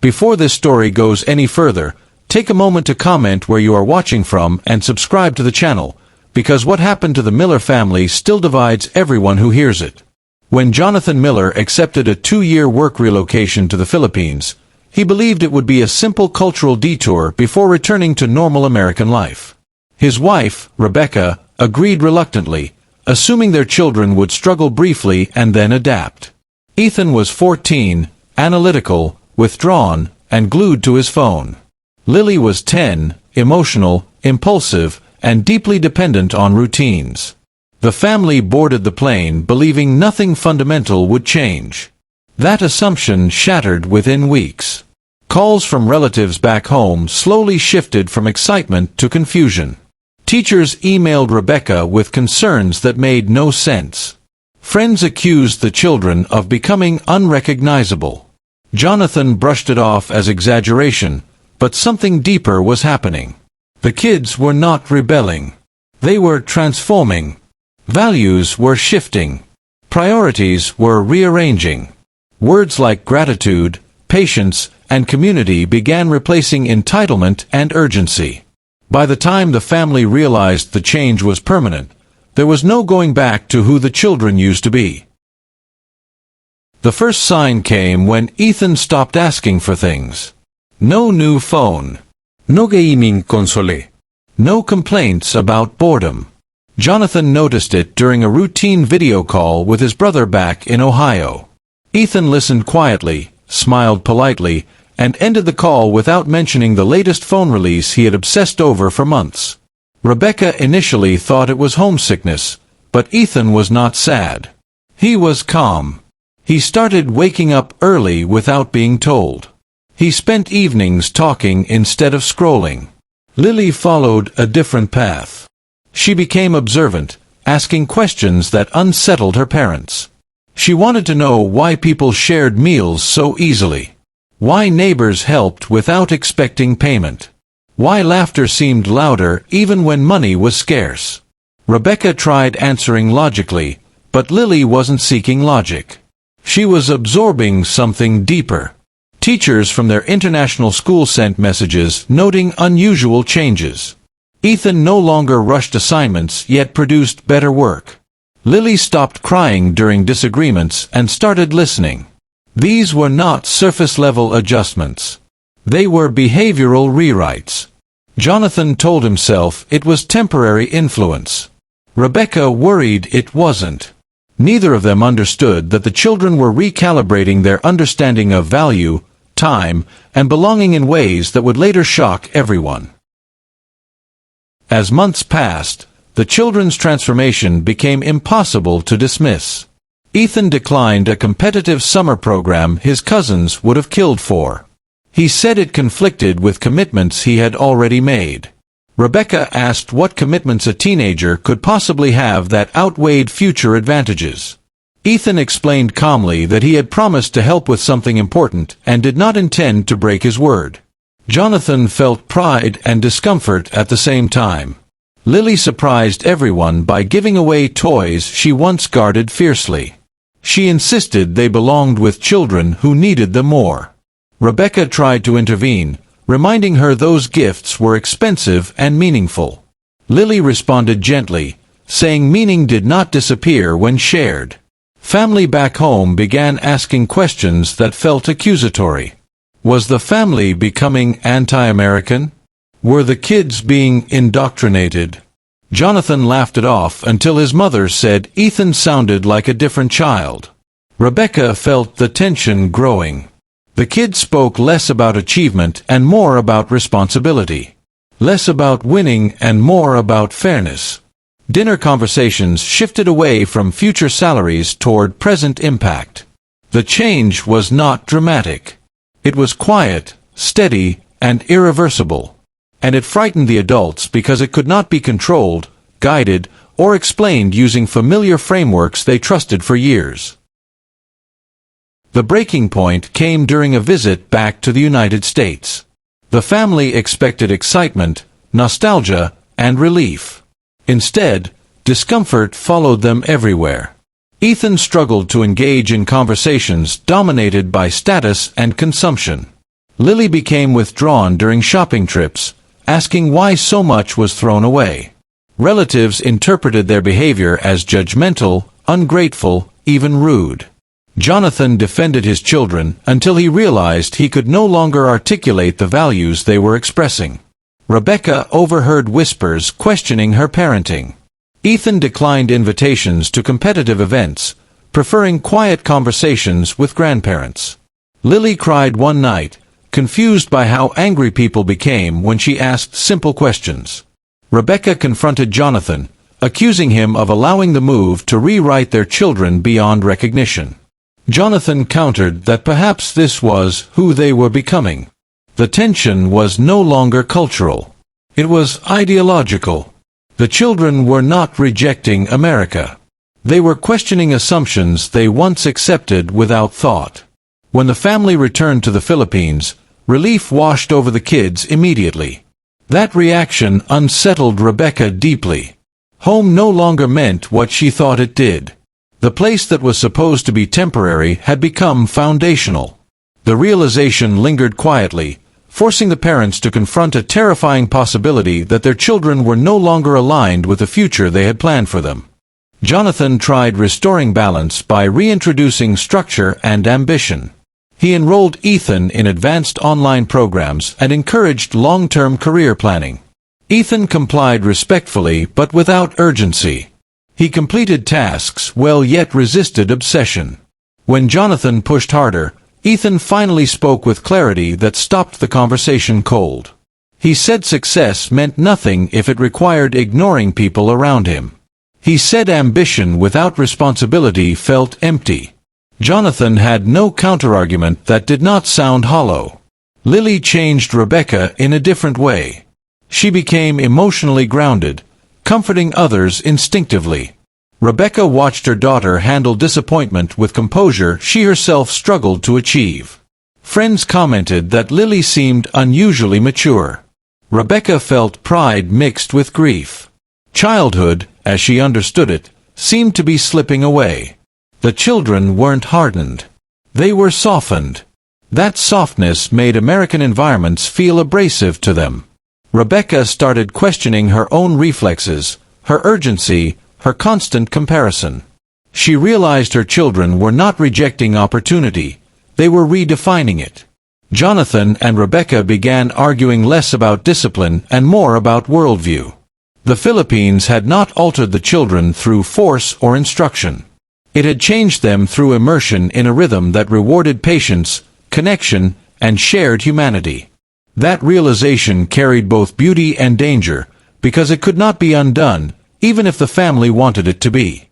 Before this story goes any further, take a moment to comment where you are watching from and subscribe to the channel, because what happened to the Miller family still divides everyone who hears it. When Jonathan Miller accepted a 2-year work relocation to the Philippines, he believed it would be a simple cultural detour before returning to normal American life. His wife, Rebecca, agreed reluctantly, assuming their children would struggle briefly and then adapt. Ethan was 14, analytical, withdrawn, and glued to his phone. Lily was 10, emotional, impulsive, and deeply dependent on routines. The family boarded the plane believing nothing fundamental would change. That assumption shattered within weeks. Calls from relatives back home slowly shifted from excitement to confusion. Teachers emailed Rebecca with concerns that made no sense. Friends accused the children of becoming unrecognizable. Jonathan brushed it off as exaggeration, but something deeper was happening. The kids were not rebelling. They were transforming. Values were shifting. Priorities were rearranging. Words like gratitude, patience, and community began replacing entitlement and urgency. By the time the family realized the change was permanent, there was no going back to who the children used to be. The first sign came when Ethan stopped asking for things. No new phone. No gaming console. No complaints about boredom. Jonathan noticed it during a routine video call with his brother back in Ohio. Ethan listened quietly, smiled politely, and ended the call without mentioning the latest phone release he had obsessed over for months. Rebecca initially thought it was homesickness, but Ethan was not sad. He was calm. He started waking up early without being told. He spent evenings talking instead of scrolling. Lily followed a different path. She became observant, asking questions that unsettled her parents. She wanted to know why people shared meals so easily. Why neighbors helped without expecting payment. Why laughter seemed louder even when money was scarce. Rebecca tried answering logically, but Lily wasn't seeking logic. She was absorbing something deeper. Teachers from their international school sent messages noting unusual changes. Ethan no longer rushed assignments yet produced better work. Lily stopped crying during disagreements and started listening. These were not surface-level adjustments. They were behavioral rewrites. Jonathan told himself it was temporary influence. Rebecca worried it wasn't. Neither of them understood that the children were recalibrating their understanding of value, time, and belonging in ways that would later shock everyone. As months passed, the children's transformation became impossible to dismiss. Ethan declined a competitive summer program his cousins would have killed for. He said it conflicted with commitments he had already made. Rebecca asked what commitments a teenager could possibly have that outweighed future advantages. Ethan explained calmly that he had promised to help with something important and did not intend to break his word. Jonathan felt pride and discomfort at the same time. Lily surprised everyone by giving away toys she once guarded fiercely. She insisted they belonged with children who needed them more. Rebecca tried to intervene, reminding her those gifts were expensive and meaningful. Lily responded gently, saying meaning did not disappear when shared. Family back home began asking questions that felt accusatory. Was the family becoming anti-American? Were the kids being indoctrinated? Jonathan laughed it off until his mother said Ethan sounded like a different child. Rebecca felt the tension growing. The kids spoke less about achievement and more about responsibility. Less about winning and more about fairness. Dinner conversations shifted away from future salaries toward present impact. The change was not dramatic. It was quiet, steady, and irreversible. And it frightened the adults because it could not be controlled, guided, or explained using familiar frameworks they trusted for years. The breaking point came during a visit back to the United States. The family expected excitement, nostalgia, and relief. Instead, discomfort followed them everywhere. Ethan struggled to engage in conversations dominated by status and consumption. Lily became withdrawn during shopping trips, asking why so much was thrown away. Relatives interpreted their behavior as judgmental, ungrateful, even rude. Jonathan defended his children until he realized he could no longer articulate the values they were expressing. Rebecca overheard whispers questioning her parenting. Ethan declined invitations to competitive events, preferring quiet conversations with grandparents. Lily cried one night, confused by how angry people became when she asked simple questions. Rebecca confronted Jonathan, accusing him of allowing the move to rewrite their children beyond recognition. Jonathan countered that perhaps this was who they were becoming. The tension was no longer cultural. It was ideological. The children were not rejecting America. They were questioning assumptions they once accepted without thought. When the family returned to the Philippines, relief washed over the kids immediately. That reaction unsettled Rebecca deeply. Home no longer meant what she thought it did. The place that was supposed to be temporary had become foundational. The realization lingered quietly, forcing the parents to confront a terrifying possibility that their children were no longer aligned with the future they had planned for them. Jonathan tried restoring balance by reintroducing structure and ambition. He enrolled Ethan in advanced online programs and encouraged long-term career planning. Ethan complied respectfully but without urgency. He completed tasks well yet resisted obsession. When Jonathan pushed harder, Ethan finally spoke with clarity that stopped the conversation cold. He said success meant nothing if it required ignoring people around him. He said ambition without responsibility felt empty. Jonathan had no counterargument that did not sound hollow. Lily changed Rebecca in a different way. She became emotionally grounded, comforting others instinctively. Rebecca watched her daughter handle disappointment with composure she herself struggled to achieve. Friends commented that Lily seemed unusually mature. Rebecca felt pride mixed with grief. Childhood, as she understood it, seemed to be slipping away. The children weren't hardened. They were softened. That softness made American environments feel abrasive to them. Rebecca started questioning her own reflexes, her urgency, her constant comparison. She realized her children were not rejecting opportunity, they were redefining it. Jonathan and Rebecca began arguing less about discipline and more about worldview. The Philippines had not altered the children through force or instruction. It had changed them through immersion in a rhythm that rewarded patience, connection, and shared humanity. That realization carried both beauty and danger, because it could not be undone, even if the family wanted it to be.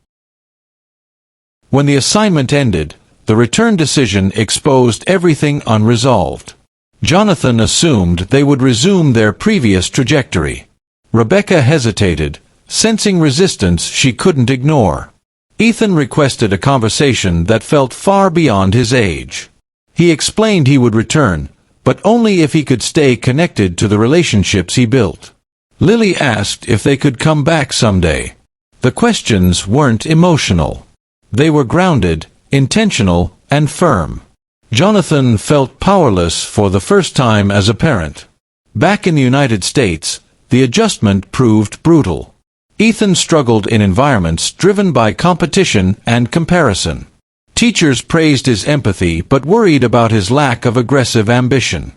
When the assignment ended, the return decision exposed everything unresolved. Jonathan assumed they would resume their previous trajectory. Rebecca hesitated, sensing resistance she couldn't ignore. Ethan requested a conversation that felt far beyond his age. He explained he would return, but only if he could stay connected to the relationships he built. Lily asked if they could come back someday. The questions weren't emotional. They were grounded, intentional, and firm. Jonathan felt powerless for the first time as a parent. Back in the United States, the adjustment proved brutal. Ethan struggled in environments driven by competition and comparison. Teachers praised his empathy but worried about his lack of aggressive ambition.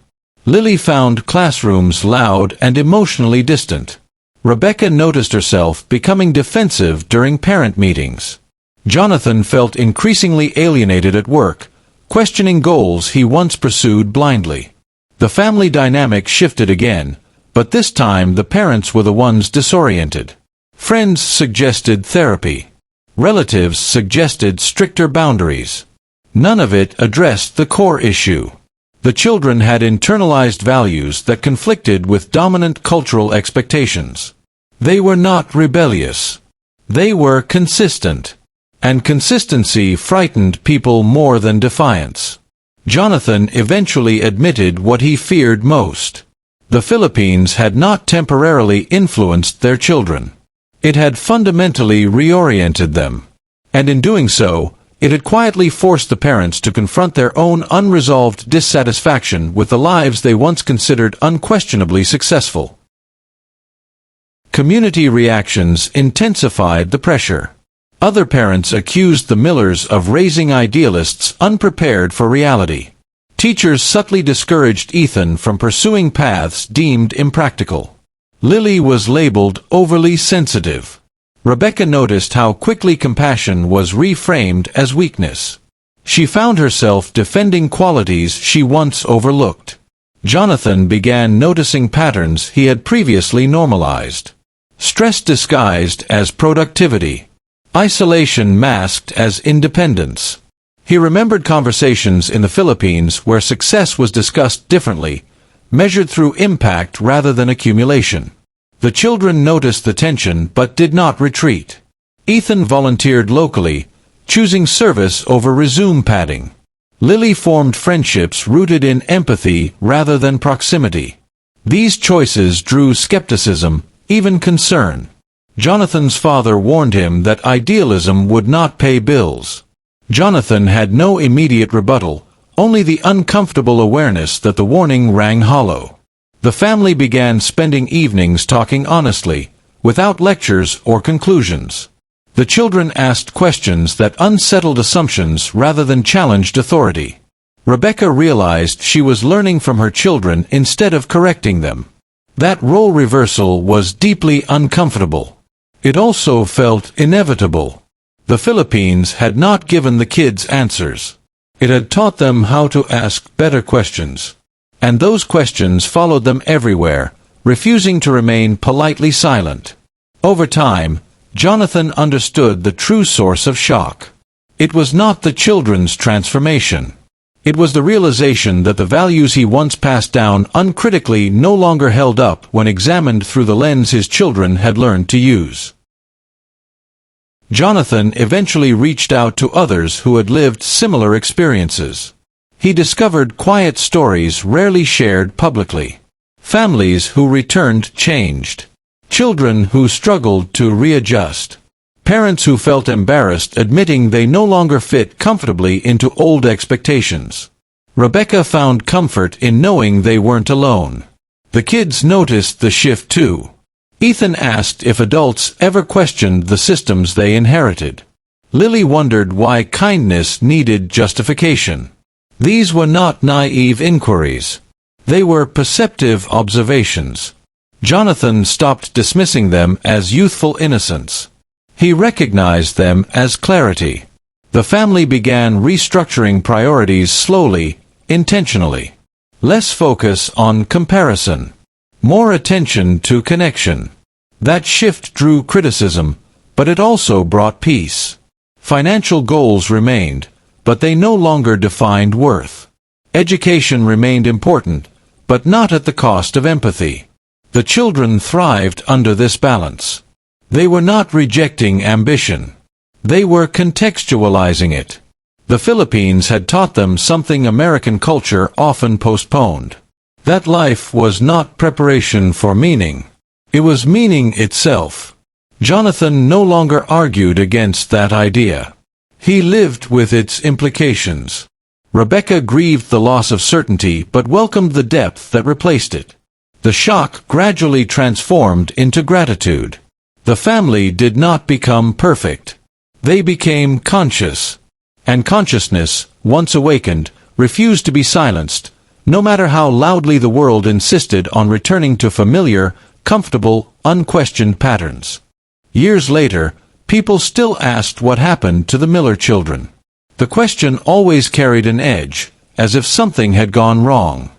Lily found classrooms loud and emotionally distant. Rebecca noticed herself becoming defensive during parent meetings. Jonathan felt increasingly alienated at work, questioning goals he once pursued blindly. The family dynamic shifted again, but this time the parents were the ones disoriented. Friends suggested therapy. Relatives suggested stricter boundaries. None of it addressed the core issue. The children had internalized values that conflicted with dominant cultural expectations. They were not rebellious. They were consistent. And consistency frightened people more than defiance. Jonathan eventually admitted what he feared most. The Philippines had not temporarily influenced their children. It had fundamentally reoriented them. And in doing so, It had quietly forced the parents to confront their own unresolved dissatisfaction with the lives they once considered unquestionably successful. Community reactions intensified the pressure. Other parents accused the Millers of raising idealists unprepared for reality. Teachers subtly discouraged Ethan from pursuing paths deemed impractical. Lily was labeled overly sensitive. Rebecca noticed how quickly compassion was reframed as weakness. She found herself defending qualities she once overlooked. Jonathan began noticing patterns he had previously normalized. Stress disguised as productivity. Isolation masked as independence. He remembered conversations in the Philippines where success was discussed differently, measured through impact rather than accumulation. The children noticed the tension but did not retreat. Ethan volunteered locally, choosing service over resume padding. Lily formed friendships rooted in empathy rather than proximity. These choices drew skepticism, even concern. Jonathan's father warned him that idealism would not pay bills. Jonathan had no immediate rebuttal, only the uncomfortable awareness that the warning rang hollow. The family began spending evenings talking honestly, without lectures or conclusions. The children asked questions that unsettled assumptions rather than challenged authority. Rebecca realized she was learning from her children instead of correcting them. That role reversal was deeply uncomfortable. It also felt inevitable. The Philippines had not given the kids answers. It had taught them how to ask better questions. And those questions followed them everywhere, refusing to remain politely silent. Over time, Jonathan understood the true source of shock. It was not the children's transformation. It was the realization that the values he once passed down uncritically no longer held up when examined through the lens his children had learned to use. Jonathan eventually reached out to others who had lived similar experiences. He discovered quiet stories rarely shared publicly. Families who returned changed. Children who struggled to readjust. Parents who felt embarrassed admitting they no longer fit comfortably into old expectations. Rebecca found comfort in knowing they weren't alone. The kids noticed the shift too. Ethan asked if adults ever questioned the systems they inherited. Lily wondered why kindness needed justification. These were not naive inquiries. They were perceptive observations. Jonathan stopped dismissing them as youthful innocence. He recognized them as clarity. The family began restructuring priorities slowly, intentionally. Less focus on comparison. More attention to connection. That shift drew criticism, but it also brought peace. Financial goals remained, but they no longer defined worth. Education remained important, but not at the cost of empathy. The children thrived under this balance. They were not rejecting ambition. They were contextualizing it. The Philippines had taught them something American culture often postponed. That life was not preparation for meaning. It was meaning itself. Jonathan no longer argued against that idea. He lived with its implications. Rebecca grieved the loss of certainty but welcomed the depth that replaced it. The shock gradually transformed into gratitude. The family did not become perfect. They became conscious. And consciousness, once awakened, refused to be silenced, no matter how loudly the world insisted on returning to familiar, comfortable, unquestioned patterns. Years later, people still asked what happened to the Miller children. The question always carried an edge, as if something had gone wrong.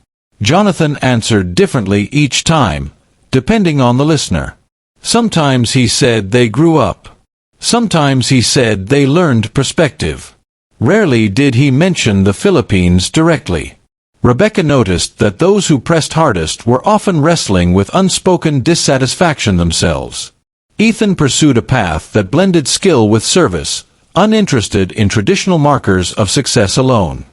Jonathan answered differently each time, depending on the listener. Sometimes he said they grew up. Sometimes he said they learned perspective. Rarely did he mention the Philippines directly. Rebecca noticed that those who pressed hardest were often wrestling with unspoken dissatisfaction themselves. Ethan pursued a path that blended skill with service, uninterested in traditional markers of success alone.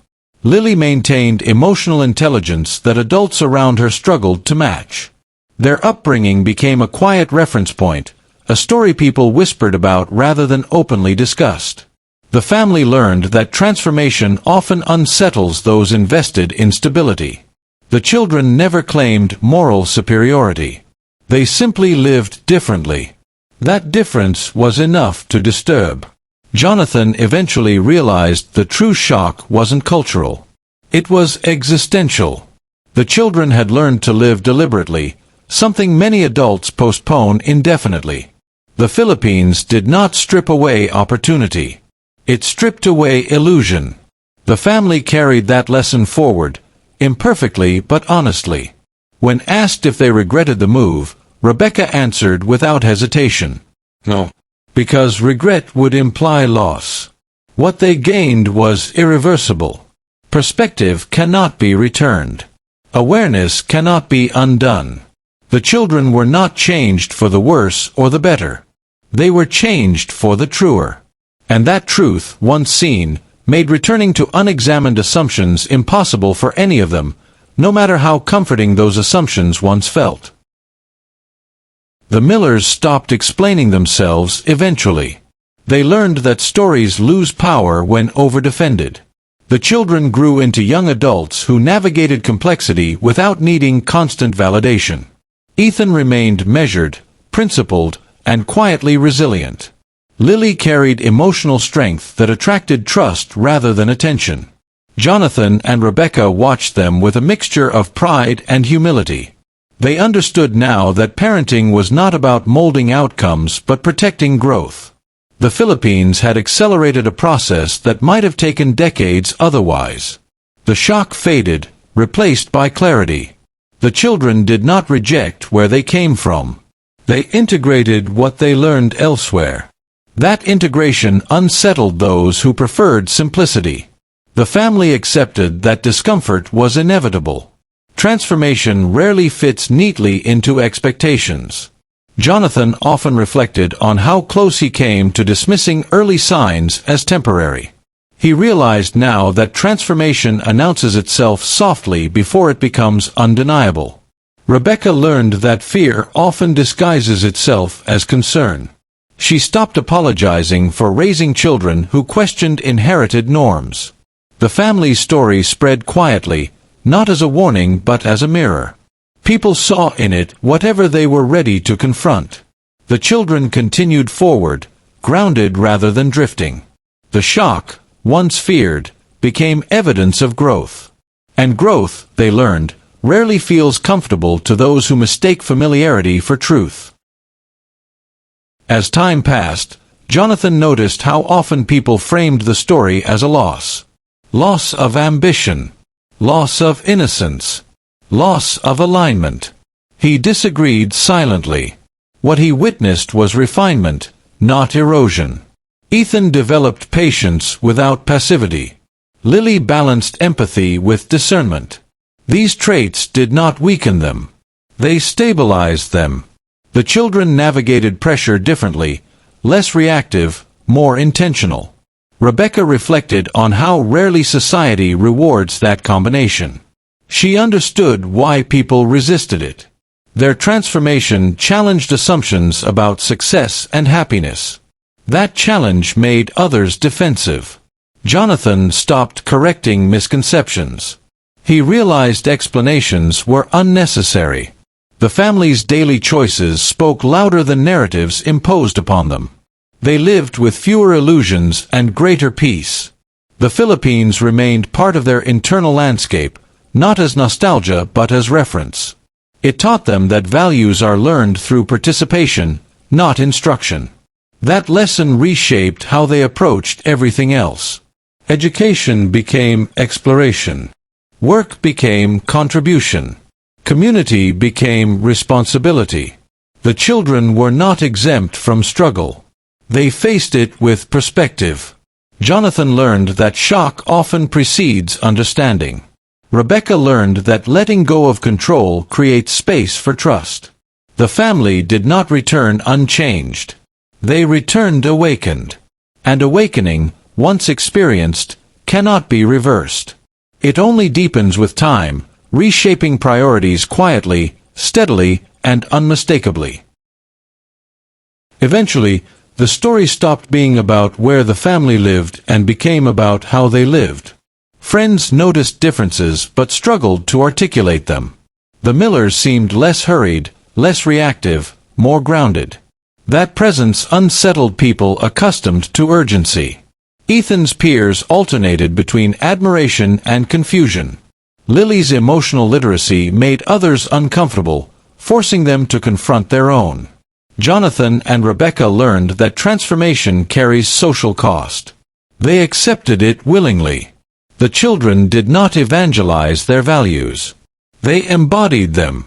Lily maintained emotional intelligence that adults around her struggled to match. Their upbringing became a quiet reference point, a story people whispered about rather than openly discussed. The family learned that transformation often unsettles those invested in stability. The children never claimed moral superiority. They simply lived differently. That difference was enough to disturb. Jonathan eventually realized the true shock wasn't cultural. It was existential. The children had learned to live deliberately, something many adults postpone indefinitely. The Philippines did not strip away opportunity. It stripped away illusion. The family carried that lesson forward, imperfectly but honestly. When asked if they regretted the move, Rebecca answered without hesitation, "No." Because regret would imply loss. What they gained was irreversible. Perspective cannot be returned. Awareness cannot be undone. The children were not changed for the worse or the better. They were changed for the truer. And that truth, once seen, made returning to unexamined assumptions impossible for any of them, no matter how comforting those assumptions once felt. The Millers stopped explaining themselves eventually. They learned that stories lose power when overdefended. The children grew into young adults who navigated complexity without needing constant validation. Ethan remained measured, principled, and quietly resilient. Lily carried emotional strength that attracted trust rather than attention. Jonathan and Rebecca watched them with a mixture of pride and humility. They understood now that parenting was not about molding outcomes but protecting growth. The Philippines had accelerated a process that might have taken decades otherwise. The shock faded, replaced by clarity. The children did not reject where they came from. They integrated what they learned elsewhere. That integration unsettled those who preferred simplicity. The family accepted that discomfort was inevitable. Transformation rarely fits neatly into expectations. Jonathan often reflected on how close he came to dismissing early signs as temporary. He realized now that transformation announces itself softly before it becomes undeniable. Rebecca learned that fear often disguises itself as concern. She stopped apologizing for raising children who questioned inherited norms. The family story spread quietly, not as a warning but as a mirror. People saw in it whatever they were ready to confront. The children continued forward, grounded rather than drifting. The shock, once feared, became evidence of growth. And growth, they learned, rarely feels comfortable to those who mistake familiarity for truth. As time passed, Jonathan noticed how often people framed the story as a loss. Loss of ambition. Loss of innocence. Loss of alignment. He disagreed silently. What he witnessed was refinement, not erosion. Ethan developed patience without passivity. Lily balanced empathy with discernment. These traits did not weaken them. They stabilized them. The children navigated pressure differently, less reactive, more intentional. Rebecca reflected on how rarely society rewards that combination. She understood why people resisted it. Their transformation challenged assumptions about success and happiness. That challenge made others defensive. Jonathan stopped correcting misconceptions. He realized explanations were unnecessary. The family's daily choices spoke louder than narratives imposed upon them. They lived with fewer illusions and greater peace. The Philippines remained part of their internal landscape, not as nostalgia but as reference. It taught them that values are learned through participation, not instruction. That lesson reshaped how they approached everything else. Education became exploration. Work became contribution. Community became responsibility. The children were not exempt from struggle. They faced it with perspective. Jonathan learned that shock often precedes understanding. Rebecca learned that letting go of control creates space for trust. The family did not return unchanged. They returned awakened. And awakening, once experienced, cannot be reversed. It only deepens with time, reshaping priorities quietly, steadily, and unmistakably. Eventually, The story stopped being about where the family lived and became about how they lived. Friends noticed differences but struggled to articulate them. The Millers seemed less hurried, less reactive, more grounded. That presence unsettled people accustomed to urgency. Ethan's peers alternated between admiration and confusion. Lily's emotional literacy made others uncomfortable, forcing them to confront their own. Jonathan and Rebecca learned that transformation carries social cost. They accepted it willingly. The children did not evangelize their values. They embodied them.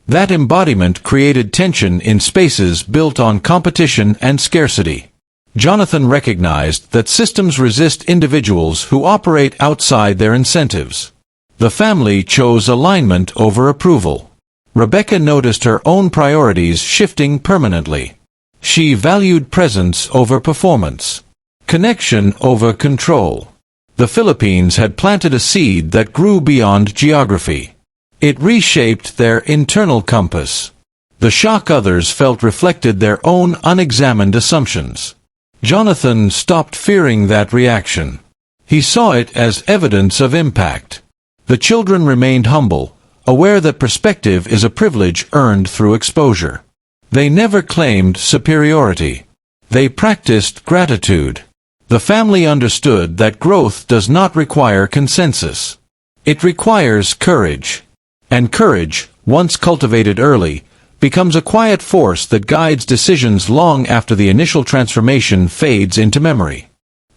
That embodiment created tension in spaces built on competition and scarcity. Jonathan recognized that systems resist individuals who operate outside their incentives. The family chose alignment over approval. Rebecca noticed her own priorities shifting permanently. She valued presence over performance, connection over control. The Philippines had planted a seed that grew beyond geography. It reshaped their internal compass. The shock others felt reflected their own unexamined assumptions. Jonathan stopped fearing that reaction. He saw it as evidence of impact. The children remained humble, aware that perspective is a privilege earned through exposure. They never claimed superiority. They practiced gratitude. The family understood that growth does not require consensus. It requires courage. And courage, once cultivated early, becomes a quiet force that guides decisions long after the initial transformation fades into memory.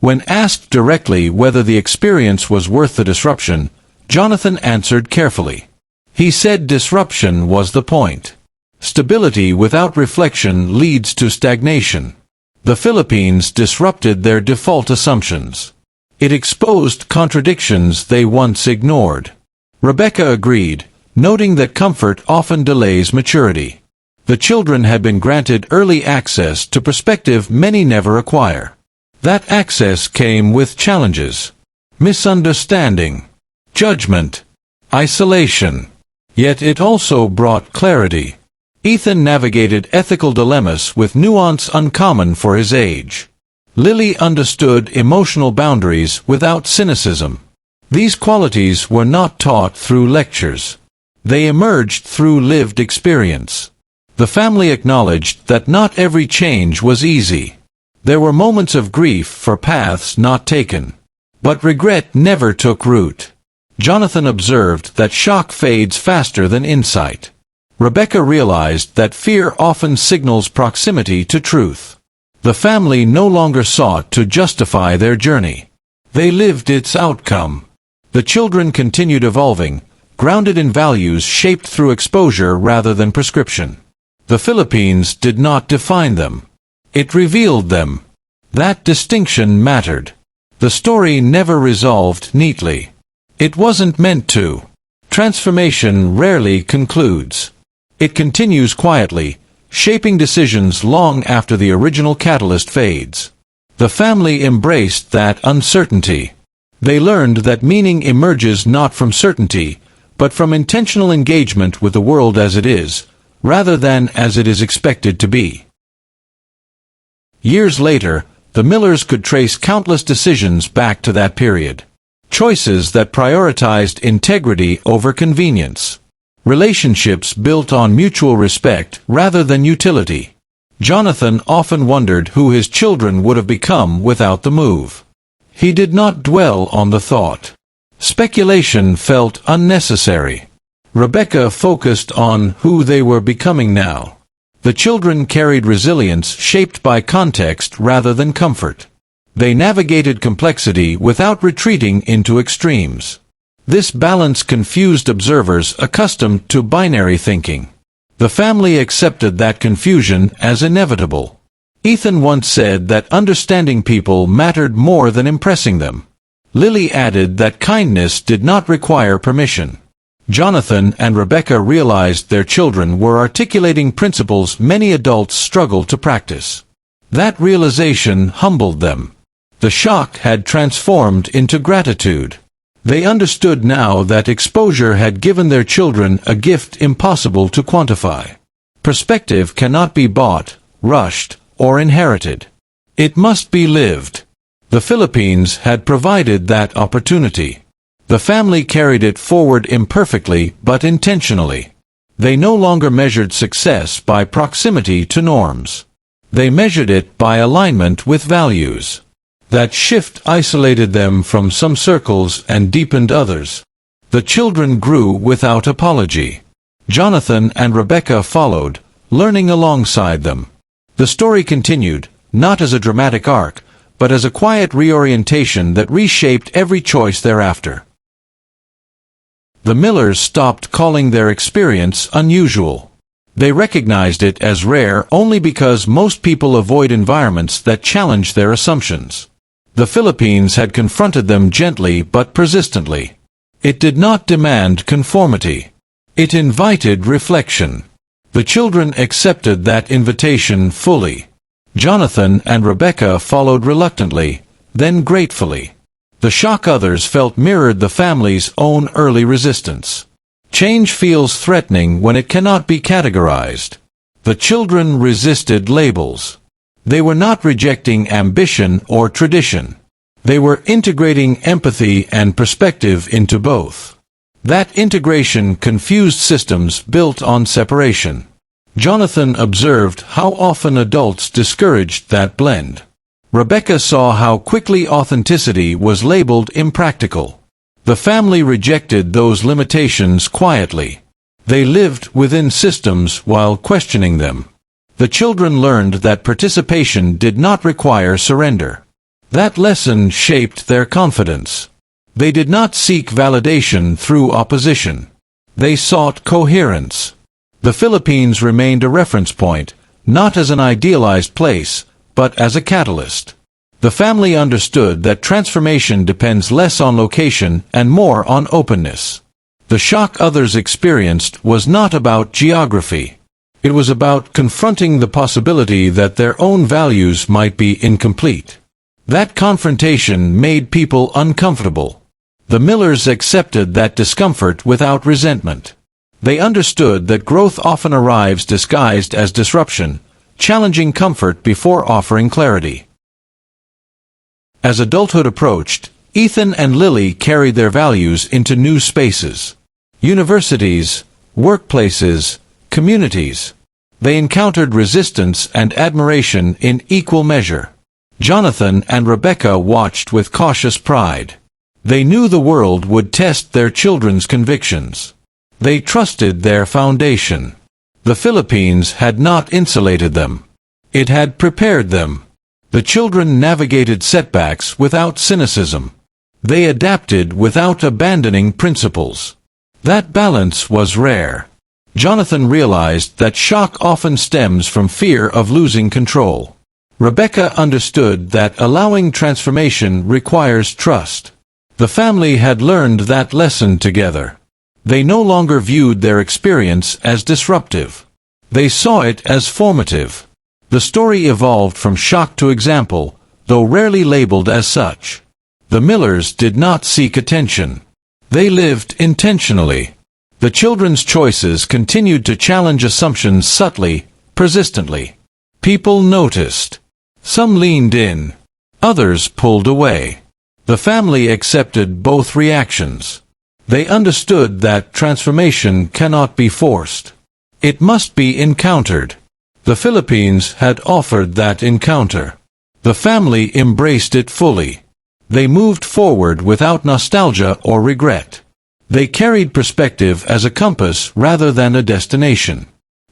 When asked directly whether the experience was worth the disruption, Jonathan answered carefully. He said disruption was the point. Stability without reflection leads to stagnation. The Philippines disrupted their default assumptions. It exposed contradictions they once ignored. Rebecca agreed, noting that comfort often delays maturity. The children had been granted early access to perspective many never acquire. That access came with challenges, misunderstanding, judgment, isolation. Yet it also brought clarity. Ethan navigated ethical dilemmas with nuance uncommon for his age. Lily understood emotional boundaries without cynicism. These qualities were not taught through lectures. They emerged through lived experience. The family acknowledged that not every change was easy. There were moments of grief for paths not taken. But regret never took root. Jonathan observed that shock fades faster than insight. Rebecca realized that fear often signals proximity to truth. The family no longer sought to justify their journey. They lived its outcome. The children continued evolving, grounded in values shaped through exposure rather than prescription. The Philippines did not define them. It revealed them. That distinction mattered. The story never resolved neatly. It wasn't meant to. Transformation rarely concludes. It continues quietly, shaping decisions long after the original catalyst fades. The family embraced that uncertainty. They learned that meaning emerges not from certainty, but from intentional engagement with the world as it is, rather than as it is expected to be. Years later, the Millers could trace countless decisions back to that period. Choices that prioritized integrity over convenience. Relationships built on mutual respect rather than utility. Jonathan often wondered who his children would have become without the move. He did not dwell on the thought. Speculation felt unnecessary. Rebecca focused on who they were becoming now. The children carried resilience shaped by context rather than comfort. They navigated complexity without retreating into extremes. This balance confused observers accustomed to binary thinking. The family accepted that confusion as inevitable. Ethan once said that understanding people mattered more than impressing them. Lily added that kindness did not require permission. Jonathan and Rebecca realized their children were articulating principles many adults struggle to practice. That realization humbled them. The shock had transformed into gratitude. They understood now that exposure had given their children a gift impossible to quantify. Perspective cannot be bought, rushed, or inherited. It must be lived. The Philippines had provided that opportunity. The family carried it forward imperfectly but intentionally. They no longer measured success by proximity to norms. They measured it by alignment with values. That shift isolated them from some circles and deepened others. The children grew without apology. Jonathan and Rebecca followed, learning alongside them. The story continued, not as a dramatic arc, but as a quiet reorientation that reshaped every choice thereafter. The Millers stopped calling their experience unusual. They recognized it as rare only because most people avoid environments that challenge their assumptions. The Philippines had confronted them gently but persistently. It did not demand conformity. It invited reflection. The children accepted that invitation fully. Jonathan and Rebecca followed reluctantly, then gratefully. The shock others felt mirrored the family's own early resistance. Change feels threatening when it cannot be categorized. The children resisted labels. They were not rejecting ambition or tradition. They were integrating empathy and perspective into both. That integration confused systems built on separation. Jonathan observed how often adults discouraged that blend. Rebecca saw how quickly authenticity was labeled impractical. The family rejected those limitations quietly. They lived within systems while questioning them. The children learned that participation did not require surrender. That lesson shaped their confidence. They did not seek validation through opposition. They sought coherence. The Philippines remained a reference point, not as an idealized place, but as a catalyst. The family understood that transformation depends less on location and more on openness. The shock others experienced was not about geography. It was about confronting the possibility that their own values might be incomplete. That confrontation made people uncomfortable. The Millers accepted that discomfort without resentment. They understood that growth often arrives disguised as disruption, challenging comfort before offering clarity. As adulthood approached, Ethan and Lily carried their values into new spaces. Universities, workplaces, communities. They encountered resistance and admiration in equal measure. Jonathan and Rebecca watched with cautious pride. They knew the world would test their children's convictions. They trusted their foundation. The Philippines had not insulated them. It had prepared them. The children navigated setbacks without cynicism. They adapted without abandoning principles. That balance was rare. Jonathan realized that shock often stems from fear of losing control. Rebecca understood that allowing transformation requires trust. The family had learned that lesson together. They no longer viewed their experience as disruptive. They saw it as formative. The story evolved from shock to example, though rarely labeled as such. The Millers did not seek attention. They lived intentionally. The children's choices continued to challenge assumptions subtly, persistently. People noticed. Some leaned in. Others pulled away. The family accepted both reactions. They understood that transformation cannot be forced. It must be encountered. The Philippines had offered that encounter. The family embraced it fully. They moved forward without nostalgia or regret. They carried perspective as a compass rather than a destination.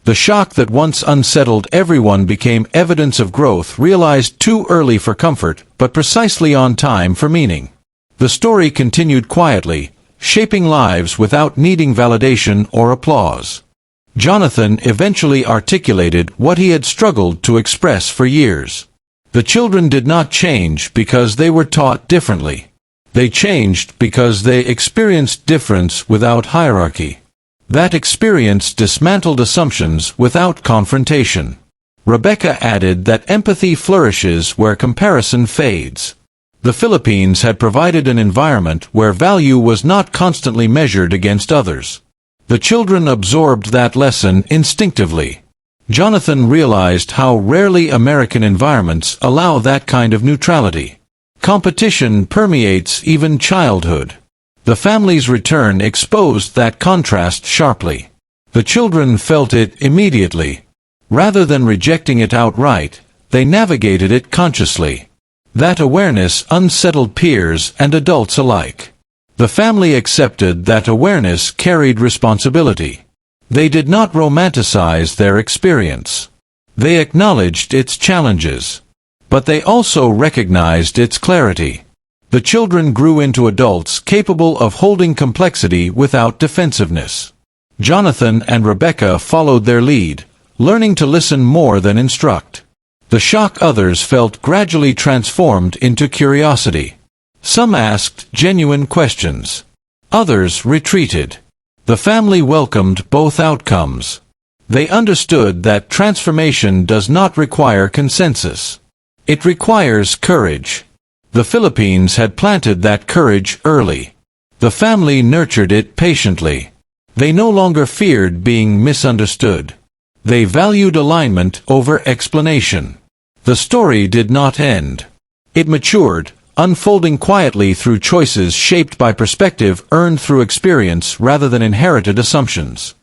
The shock that once unsettled everyone became evidence of growth realized too early for comfort, but precisely on time for meaning. The story continued quietly, shaping lives without needing validation or applause. Jonathan eventually articulated what he had struggled to express for years. The children did not change because they were taught differently. They changed because they experienced difference without hierarchy. That experience dismantled assumptions without confrontation. Rebecca added that empathy flourishes where comparison fades. The Philippines had provided an environment where value was not constantly measured against others. The children absorbed that lesson instinctively. Jonathan realized how rarely American environments allow that kind of neutrality. Competition permeates even childhood. The family's return exposed that contrast sharply. The children felt it immediately. Rather than rejecting it outright, they navigated it consciously. That awareness unsettled peers and adults alike. The family accepted that awareness carried responsibility. They did not romanticize their experience. They acknowledged its challenges. But they also recognized its clarity. The children grew into adults capable of holding complexity without defensiveness. Jonathan and Rebecca followed their lead, learning to listen more than instruct. The shock others felt gradually transformed into curiosity. Some asked genuine questions. Others retreated. The family welcomed both outcomes. They understood that transformation does not require consensus. It requires courage. The Philippines had planted that courage early. The family nurtured it patiently. They no longer feared being misunderstood. They valued alignment over explanation. The story did not end. It matured, unfolding quietly through choices shaped by perspective earned through experience rather than inherited assumptions.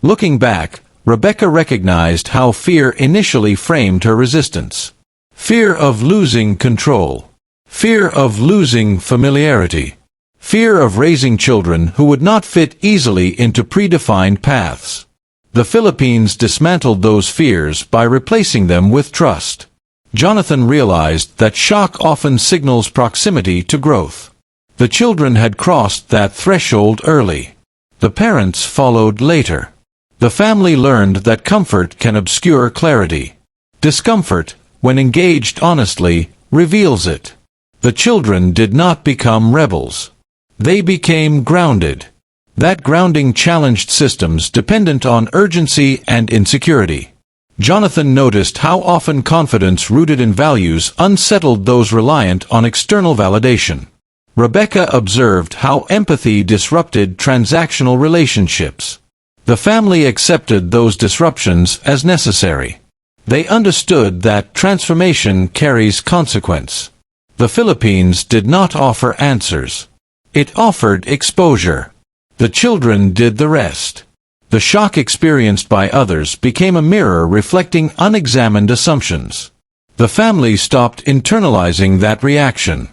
Looking back, Rebecca recognized how fear initially framed her resistance. Fear of losing control. Fear of losing familiarity. Fear of raising children who would not fit easily into predefined paths. The Philippines dismantled those fears by replacing them with trust. Jonathan realized that shock often signals proximity to growth. The children had crossed that threshold early. The parents followed later. The family learned that comfort can obscure clarity. Discomfort, when engaged honestly, reveals it. The children did not become rebels. They became grounded. That grounding challenged systems dependent on urgency and insecurity. Jonathan noticed how often confidence rooted in values unsettled those reliant on external validation. Rebecca observed how empathy disrupted transactional relationships. The family accepted those disruptions as necessary. They understood that transformation carries consequence. The Philippines did not offer answers. It offered exposure. The children did the rest. The shock experienced by others became a mirror reflecting unexamined assumptions. The family stopped internalizing that reaction.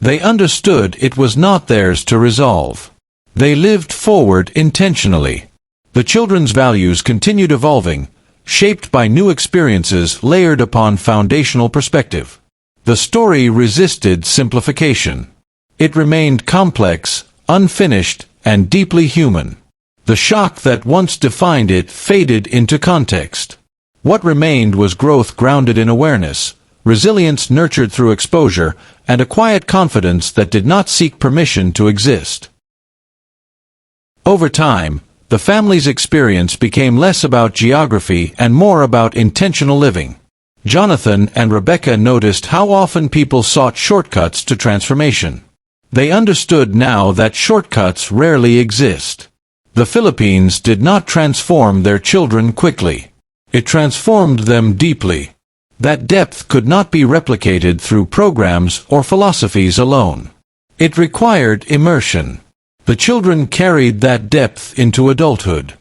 They understood it was not theirs to resolve. They lived forward intentionally. The children's values continued evolving, shaped by new experiences layered upon foundational perspective. The story resisted simplification. It remained complex, unfinished, and deeply human. The shock that once defined it faded into context. What remained was growth grounded in awareness, resilience nurtured through exposure, and a quiet confidence that did not seek permission to exist. Over time, the family's experience became less about geography and more about intentional living. Jonathan and Rebecca noticed how often people sought shortcuts to transformation. They understood now that shortcuts rarely exist. The Philippines did not transform their children quickly. It transformed them deeply. That depth could not be replicated through programs or philosophies alone. It required immersion. The children carried that depth into adulthood.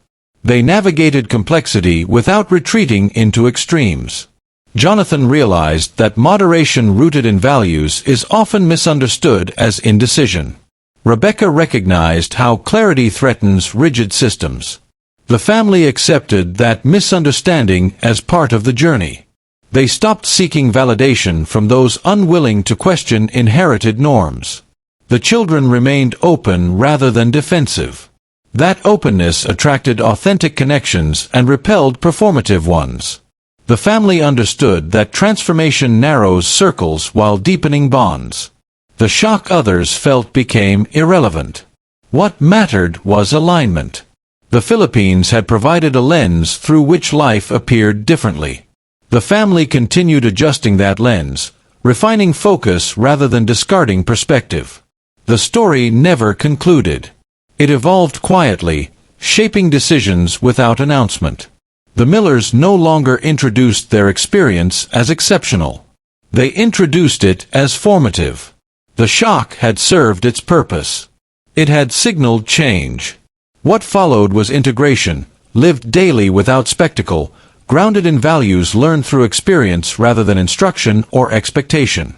They navigated complexity without retreating into extremes. Jonathan realized that moderation rooted in values is often misunderstood as indecision. Rebecca recognized how clarity threatens rigid systems. The family accepted that misunderstanding as part of the journey. They stopped seeking validation from those unwilling to question inherited norms. The children remained open rather than defensive. That openness attracted authentic connections and repelled performative ones. The family understood that transformation narrows circles while deepening bonds. The shock others felt became irrelevant. What mattered was alignment. The Philippines had provided a lens through which life appeared differently. The family continued adjusting that lens, refining focus rather than discarding perspective. The story never concluded. It evolved quietly, shaping decisions without announcement. The Millers no longer introduced their experience as exceptional. They introduced it as formative. The shock had served its purpose. It had signaled change. What followed was integration, lived daily without spectacle, grounded in values learned through experience rather than instruction or expectation.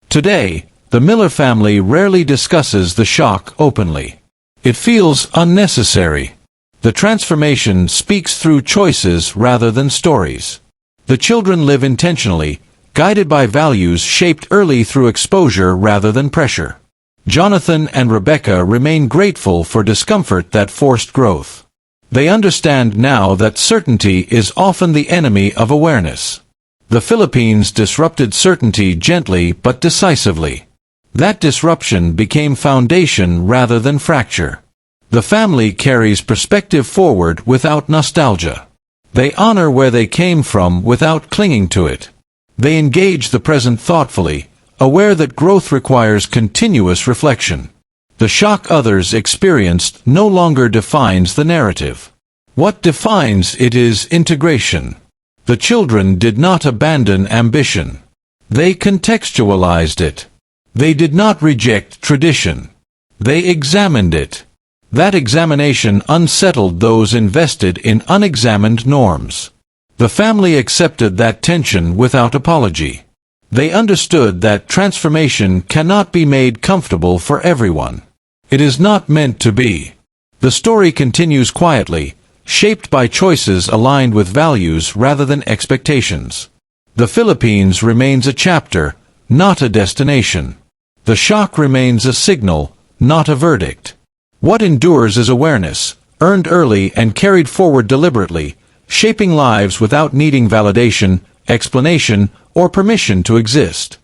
Today, the Miller family rarely discusses the shock openly. It feels unnecessary. The transformation speaks through choices rather than stories. The children live intentionally, guided by values shaped early through exposure rather than pressure. Jonathan and Rebecca remain grateful for discomfort that forced growth. They understand now that certainty is often the enemy of awareness. The Philippines disrupted certainty gently but decisively. That disruption became foundation rather than fracture. The family carries perspective forward without nostalgia. They honor where they came from without clinging to it. They engage the present thoughtfully, aware that growth requires continuous reflection. The shock others experienced no longer defines the narrative. What defines it is integration. The children did not abandon ambition. They contextualized it. They did not reject tradition. They examined it. That examination unsettled those invested in unexamined norms. The family accepted that tension without apology. They understood that transformation cannot be made comfortable for everyone. It is not meant to be. The story continues quietly, shaped by choices aligned with values rather than expectations. The Philippines remains a chapter, not a destination. The shock remains a signal, not a verdict. What endures is awareness, earned early and carried forward deliberately, shaping lives without needing validation, explanation, or permission to exist.